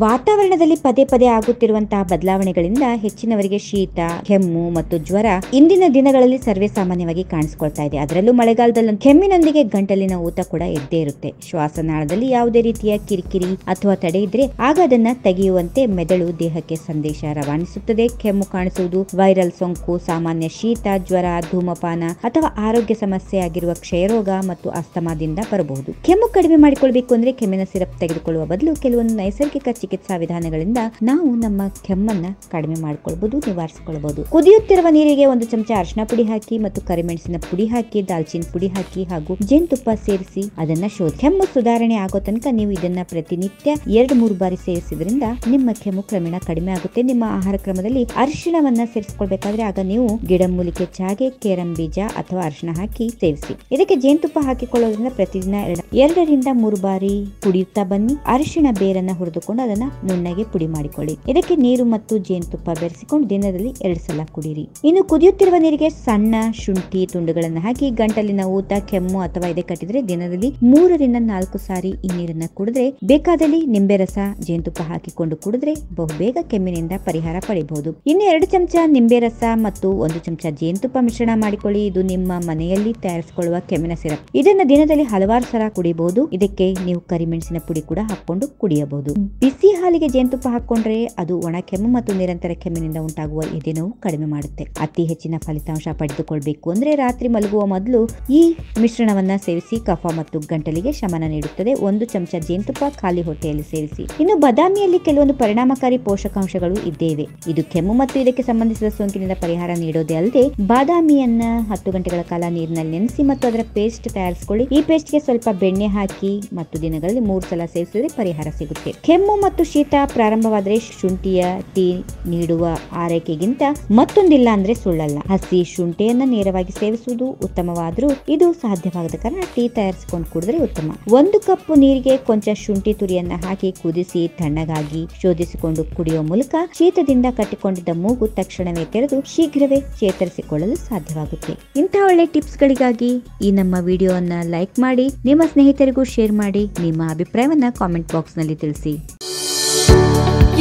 ವಾತಾವರಣದಲ್ಲಿ ಪದೇ ಪದೇ ಆಗುತ್ತಿರುವಂತಹ ಬದಲಾವಣೆಗಳಿಂದ ಹೆಚ್ಚಿನವರಿಗೆ ಶೀತ, ಕೆಮ್ಮು ಮತ್ತು ಜ್ವರ ಇಂದಿನ ದಿನಗಳಲ್ಲಿ ಸರ್ವೇ ಸಾಮಾನ್ಯವಾಗಿ ಕಾಣಿಸಿಕೊಳ್ತಾ ಇದೆ. ಅದರಲ್ಲೂ ಮಳೆಗಾಲದಲ್ಲಿ ಕೆಮ್ಮಿನೊಂದಿಗೆ ಗಂಟಲಿನ ಊತ ಕೂಡ ಇದ್ದೇ ಇರುತ್ತೆ. ಶ್ವಾಸನಾಳದಲ್ಲಿ ಯಾವುದೇ ರೀತಿಯ ಕಿರಿಕಿರಿ ಅಥವಾ ತಡೆ ಇದ್ರೆ ಆಗ ಅದನ್ನ ತೆಗೆಯುವಂತೆ ಮೆದುಳು ದೇಹಕ್ಕೆ ಸಂದೇಶ ರವಾನಿಸುತ್ತದೆ. ಕೆಮ್ಮು ಕಾಣಿಸುವುದು ವೈರಲ್ ಸೋಂಕು, ಸಾಮಾನ್ಯ ಶೀತ, ಜ್ವರ, ಧೂಮಪಾನ ಅಥವಾ ಆರೋಗ್ಯ ಸಮಸ್ಯೆ ಆಗಿರುವ ಕ್ಷಯರೋಗ ಮತ್ತು ಅಸ್ತಮಾದಿಂದ ಬರಬಹುದು. ಕೆಮ್ಮು ಕಡಿಮೆ ಮಾಡಿಕೊಳ್ಬೇಕು ಅಂದ್ರೆ ಕೆಮ್ಮಿನ ಸಿರಪ್ ತೆಗೆದುಕೊಳ್ಳುವ ಬದಲು ಕೆಲವೊಂದು ನೈಸರ್ಗಿಕ ಚಿಕಿತ್ಸಾ ವಿಧಾನಗಳಿಂದ ನಾವು ನಮ್ಮ ಕೆಮ್ಮನ್ನ ಕಡಿಮೆ ಮಾಡಿಕೊಳ್ಳಬಹುದು, ನಿವಾರಿಸಿಕೊಳ್ಳಬಹುದು. ಕುದಿಯುತ್ತಿರುವ ನೀರಿಗೆ 1 ಚಮಚ ಅರಿಶಿನ ಪುಡಿ ಹಾಕಿ ಮತ್ತು ಕರಿಮೆಣಸಿನ ಪುಡಿ ಹಾಕಿ, ದಾಲ್ಚಿನ್ನಿ ಪುಡಿ ಹಾಕಿ ಹಾಗೂ ಜೇನುತುಪ್ಪ ಸೇರಿಸಿ ಅದನ್ನ ಶೋಧಿ. ಕೆಮ್ಮು ಸುಧಾರಣೆ ಆಗೋ ತನಕ ನೀವು ಇದನ್ನ ಪ್ರತಿನಿತ್ಯ 2-3 ಬಾರಿ ಸೇವಿಸಿದ್ರಿಂದ ನಿಮ್ಮ ಕೆಮ್ಮು ಕ್ರಮೇಣ ಕಡಿಮೆ ಆಗುತ್ತೆ. ನಿಮ್ಮ ಆಹಾರ ಕ್ರಮದಲ್ಲಿ ಅರಿಶಿಣವನ್ನ ಸೇರಿಸಿಕೊಳ್ಬೇಕಾದ್ರೆ ಆಗ ನೀವು ಗಿಡಮೂಲಿಕೆ ಚಾಗೆ, ಕೇರಂ ಬೀಜ ಅಥವಾ ಅರಿಶಿಣ ಹಾಕಿ ಸೇವಿಸಿ. ಇದಕ್ಕೆ ಜೇನುತುಪ್ಪ ಹಾಕಿಕೊಳ್ಳೋದ್ರಿಂದ ಪ್ರತಿದಿನ 2-3 ಬಾರಿ ಕುಡಿಯುತ್ತಾ ಬನ್ನಿ. ಅರಿಶಿಣ ಬೇರನ್ನ ಹುರಿದುಕೊಂಡು ಅದನ್ನ ನುಣ್ಣಗೆ ಪುಡಿ ಮಾಡಿಕೊಳ್ಳಿ. ಇದಕ್ಕೆ ನೀರು ಮತ್ತು ಜೇನುತುಪ್ಪ ಬೆರೆಸಿಕೊಂಡು ದಿನದಲ್ಲಿ 2 ಸಲ ಕುಡಿಯಿರಿ. ಇನ್ನು ಕುದಿಯುತ್ತಿರುವ ನೀರಿಗೆ ಸಣ್ಣ ಶುಂಠಿ ತುಂಡುಗಳನ್ನು ಹಾಕಿ ಗಂಟಲಿನ ಊತ, ಕೆಮ್ಮು ಅಥವಾ ಎದೆ ಕಟ್ಟಿದ್ರೆ ದಿನದಲ್ಲಿ 3-4 ಸಾರಿ ಈ ನೀರನ್ನ ಕುಡಿದ್ರೆ, ಬೇಕಾದಲ್ಲಿ ನಿಂಬೆ ರಸ, ಜೇನುತುಪ್ಪ ಹಾಕಿಕೊಂಡು ಕುಡಿದ್ರೆ ಬಹುಬೇಗ ಕೆಮ್ಮಿನಿಂದ ಪರಿಹಾರ ಪಡೆಯಬಹುದು. ಇನ್ನು 2 ಚಮಚ ನಿಂಬೆ ರಸ ಮತ್ತು 1 ಚಮಚ ಜೇನುತುಪ್ಪ ಮಿಶ್ರಣ ಮಾಡಿಕೊಳ್ಳಿ. ಇದು ನಿಮ್ಮ ಮನೆಯಲ್ಲಿ ತಯಾರಿಸಿಕೊಳ್ಳುವ ಕೆಮ್ಮಿನ ಸಿರಪ್. ಇದನ್ನ ದಿನದಲ್ಲಿ ಹಲವಾರು ಸಲ ಕುಡಿಯಬಹುದು. ಇದಕ್ಕೆ ನೀವು ಕರಿಮೆಣಸಿನ ಪುಡಿ ಕೂಡ ಹಾಕೊಂಡು ಕುಡಿಯಬಹುದು. ಬಿಸಿ ಹಾಲಿಗೆ ಜೇನುತುಪ್ಪ ಹಾಕೊಂಡ್ರೆ ಅದು ಒಣ ಕೆಮ್ಮು ಮತ್ತು ನಿರಂತರ ಕೆಮ್ಮಿನಿಂದ ಉಂಟಾಗುವ ಎದೆ ನೋವು ಕಡಿಮೆ ಮಾಡುತ್ತೆ. ಅತಿ ಹೆಚ್ಚಿನ ಫಲಿತಾಂಶ ಪಡೆದುಕೊಳ್ಬೇಕು ಅಂದ್ರೆ ರಾತ್ರಿ ಮಲಗುವ ಮೊದಲು ಈ ಮಿಶ್ರಣವನ್ನ ಸೇವಿಸಿ. ಕಫ ಮತ್ತು ಗಂಟಲಿಗೆ ಶಮನ ನೀಡುತ್ತದೆ. 1 ಚಮಚ ಜೇನುತುಪ್ಪ ಖಾಲಿ ಹೊಟ್ಟೆಯಲ್ಲಿ ಸೇವಿಸಿ. ಇನ್ನು ಬಾದಾಮಿಯಲ್ಲಿ ಕೆಲವೊಂದು ಪರಿಣಾಮಕಾರಿ ಪೋಷಕಾಂಶಗಳು ಇದ್ದೇವೆ. ಇದು ಕೆಮ್ಮು ಮತ್ತು ಇದಕ್ಕೆ ಸಂಬಂಧಿಸಿದ ಸೋಂಕಿನಿಂದ ಪರಿಹಾರ ನೀಡೋದೇ ಅಲ್ಲದೆ ಬಾದಾಮಿಯನ್ನ 10 ಗಂಟೆಗಳ ಕಾಲ ನೀರಿನಲ್ಲಿ ನೆನೆಸಿ ಮತ್ತು ಅದರ ಪೇಸ್ಟ್ ತಯಾರಿಸಿಕೊಳ್ಳಿ. ಈ ಪೇಸ್ಟ್ಗೆ ಸ್ವಲ್ಪ ಬೆಣ್ಣೆ ಹಾಕಿ ಮತ್ತು ದಿನಗಳಲ್ಲಿ 3 ಸಲ ಸೇವಿಸಿದ್ರೆ ಪರಿಹಾರ ಸಿಗುತ್ತೆ. ಕೆಮ್ಮು ಮತ್ತು ಶೀತ ಪ್ರಾರಂಭವಾದರೆ ಶುಂಠಿಯ ಟೀ ನೀಡುವ ಆರೈಕೆಗಿಂತ ಮತ್ತೊಂದಿಲ್ಲ ಅಂದ್ರೆ ಸುಳ್ಳಲ್ಲ. ಹಸಿ ಶುಂಠಿಯನ್ನ ನೇರವಾಗಿ ಸೇವಿಸುವುದು ಉತ್ತಮವಾದರೂ ಇದು ಸಾಧ್ಯವಾಗದ ಕಾರಣ ಟೀ ತಯಾರಿಸಿಕೊಂಡು ಕುಡಿದ್ರೆ ಉತ್ತಮ. 1 ಕಪ್ ನೀರಿಗೆ ಕೊಂಚ ಶುಂಠಿ ತುರಿಯನ್ನ ಹಾಕಿ ಕುದಿಸಿ ತಣ್ಣಗಾಗಿ ಶೋಧಿಸಿಕೊಂಡು ಕುಡಿಯುವ ಮೂಲಕ ಶೀತದಿಂದ ಕಟ್ಟಿಕೊಂಡಿದ್ದ ಮೂಗು ತಕ್ಷಣವೇ ತೆರೆದು ಶೀಘ್ರವೇ ಚೇತರಿಸಿಕೊಳ್ಳಲು ಸಾಧ್ಯವಾಗುತ್ತೆ. ಇಂತಹ ಒಳ್ಳೆ ಟಿಪ್ಸ್ ಗಳಿಗಾಗಿ ಈ ನಮ್ಮ ವಿಡಿಯೋವನ್ನ ಲೈಕ್ ಮಾಡಿ, ನಿಮ್ಮ ಸ್ನೇಹಿತರಿಗೂ ಶೇರ್ ಮಾಡಿ, ನಿಮ್ಮ ಅಭಿಪ್ರಾಯವನ್ನ ಕಾಮೆಂಟ್ ಬಾಕ್ಸ್ ನಲ್ಲಿ ತಿಳಿಸಿ.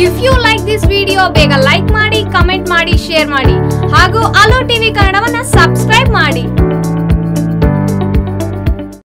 If you like this video ಬೇಗ ಲೈಕ್ ಮಾಡಿ, ಕಮೆಂಟ್ ಮಾಡಿ, ಶೇರ್ ಮಾಡಿ ಹಾಗೂ ಅಲೋ ಟಿವಿ ಕನ್ನಡವನ್ನ ಸಬ್ಸ್ಕ್ರೈಬ್ ಮಾಡಿ.